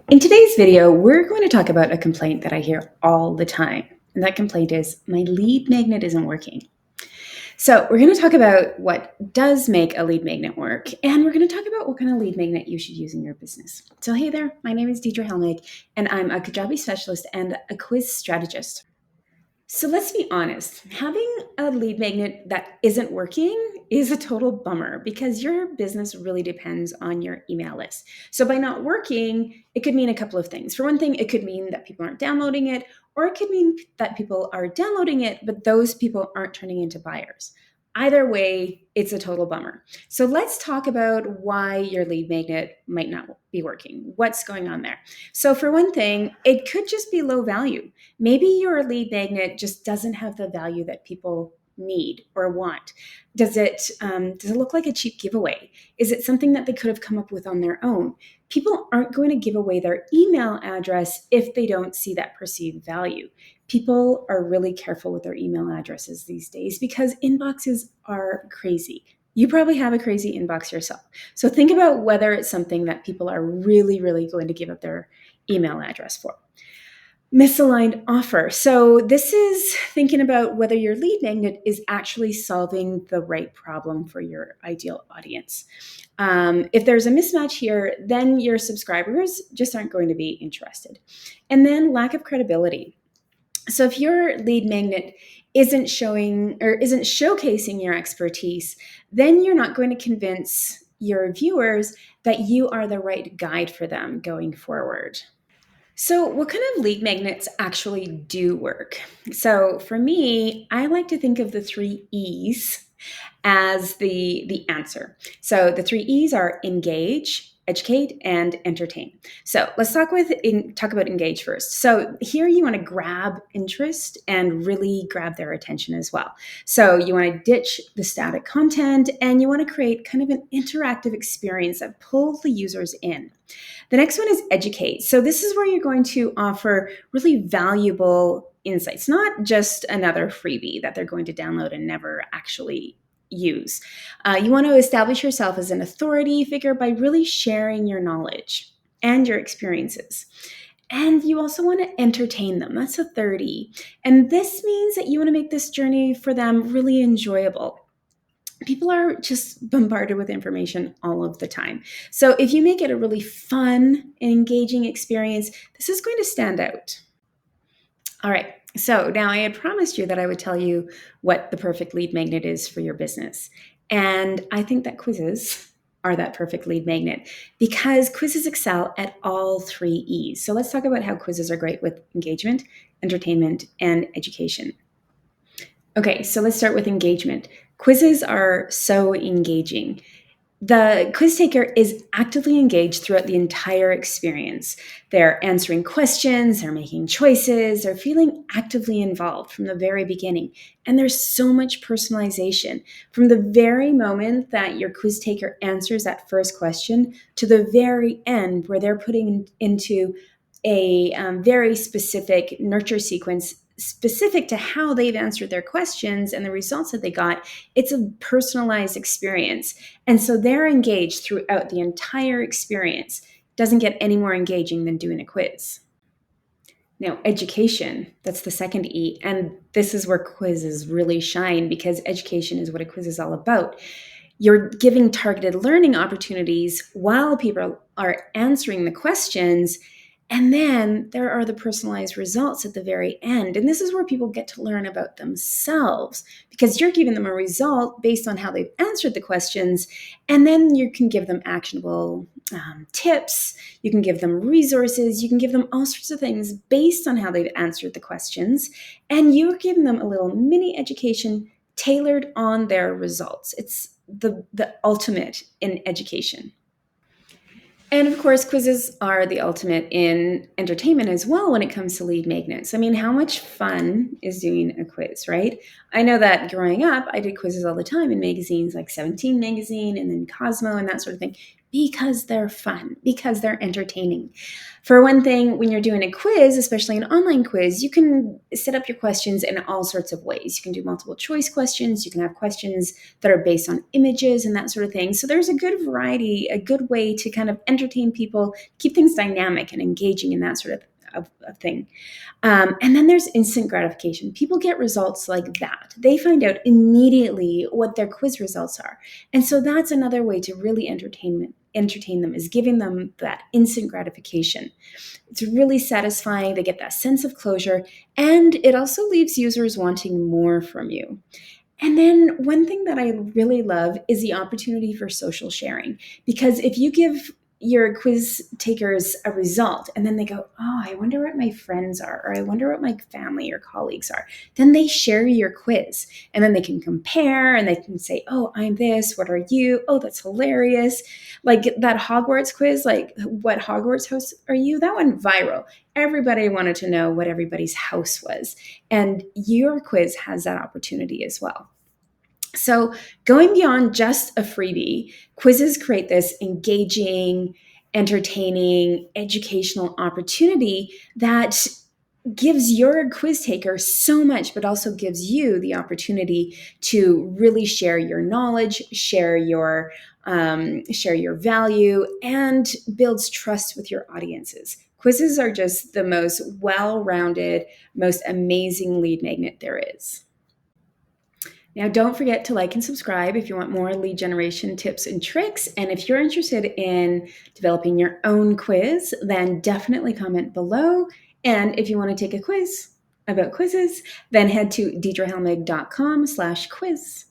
In today's video, we're going to talk about a complaint that I hear all the time. And that complaint is my lead magnet isn't working. So we're going to talk about what does make a lead magnet work, and we're going to talk about what kind of lead magnet you should use in your business. So hey there, my name is Deidre Helmig, and I'm a Kajabi specialist and a quiz strategist. So let's be honest, having a lead magnet that isn't working is a total bummer because your business really depends on your email list. So by not working, it could mean a couple of things. For one thing, it could mean that people aren't downloading it, or it could mean that people are downloading it, but those people aren't turning into buyers. Either way, it's a total bummer. So let's talk about why your lead magnet might not be working. What's going on there? So for one thing, it could just be low value. Maybe your lead magnet just doesn't have the value that people need or want. Does it look like a cheap giveaway? Is it something that they could have come up with on their own? People aren't going to give away their email address if they don't see that perceived value. People are really careful with their email addresses these days because inboxes are crazy. You probably have a crazy inbox yourself. So think about whether it's something that people are really, really going to give up their email address for. Misaligned offer. So this is thinking about whether your lead magnet is actually solving the right problem for your ideal audience. If there's a mismatch here, then your subscribers just aren't going to be interested. And then lack of credibility. So if your lead magnet isn't showing or isn't showcasing your expertise, then you're not going to convince your viewers that you are the right guide for them going forward. So, what kind of lead magnets actually do work? So, for me, I like to think of the three E's as the answer. So, the three E's are engage, educate, and entertain. So, let's talk about engage first. So, here you want to grab interest and really grab their attention as well. So, you want to ditch the static content and you want to create kind of an interactive experience that pulls the users in. The next one is educate. So this is where you're going to offer really valuable insights, not just another freebie that they're going to download and never actually use. You want to establish yourself as an authority figure by really sharing your knowledge and your experiences. And you also want to entertain them. That's a 30. And this means that you want to make this journey for them really enjoyable. People are just bombarded with information all of the time. So if you make it a really fun and engaging experience, this is going to stand out. All right. So now I had promised you that I would tell you what the perfect lead magnet is for your business. And I think that quizzes are that perfect lead magnet because quizzes excel at all three E's. So let's talk about how quizzes are great with engagement, entertainment, and education. Okay, so let's start with engagement. Quizzes are so engaging. The quiz taker is actively engaged throughout the entire experience. They're answering questions, they're making choices, they're feeling actively involved from the very beginning. And there's so much personalization. From the very moment that your quiz taker answers that first question to the very end, where they're putting into a very specific nurture sequence specific to how they've answered their questions and the results that they got. It's a personalized experience. And so they're engaged throughout the entire experience. Doesn't get any more engaging than doing a quiz. Now, education, that's the second E. And this is where quizzes really shine because education is what a quiz is all about. You're giving targeted learning opportunities while people are answering the questions. And then there are the personalized results at the very end. And this is where people get to learn about themselves because you're giving them a result based on how they've answered the questions. And then you can give them actionable tips. You can give them resources. You can give them all sorts of things based on how they've answered the questions. And you're giving them a little mini education tailored on their results. It's the ultimate in education. And of course, quizzes are the ultimate in entertainment as well when it comes to lead magnets. I mean, how much fun is doing a quiz, right? I know that growing up, I did quizzes all the time in magazines like 17 magazine and then Cosmo and that sort of thing Because they're fun, because they're entertaining. For one thing, when you're doing a quiz, especially an online quiz, you can set up your questions in all sorts of ways. You can do multiple choice questions, you can have questions that are based on images and that sort of thing. So there's a good variety, a good way to kind of entertain people, keep things dynamic and engaging in that sort of thing. And then there's instant gratification. People get results like that. They find out immediately what their quiz results are. And so that's another way to really entertain them, is giving them that instant gratification. It's really satisfying. They get that sense of closure, and it also leaves users wanting more from you. And then one thing that I really love is the opportunity for social sharing. Because if you give your quiz takers a result and then they go, oh, I wonder what my friends are, or I wonder what my family or colleagues are, then they share your quiz and then they can compare and they can say, oh, I'm this, what are you? Oh, that's hilarious. Like that Hogwarts quiz, like what Hogwarts house are you? That went viral. Everybody wanted to know what everybody's house was. And your quiz has that opportunity as well. So, going beyond just a freebie, quizzes create this engaging, entertaining, educational opportunity that gives your quiz taker so much, but also gives you the opportunity to really share your knowledge, share your value, and builds trust with your audiences. Quizzes are just the most well-rounded, most amazing lead magnet there is. Now, don't forget to like and subscribe if you want more lead generation tips and tricks. And if you're interested in developing your own quiz, then definitely comment below. And if you want to take a quiz about quizzes, then head to deidrehelmig.com/quiz.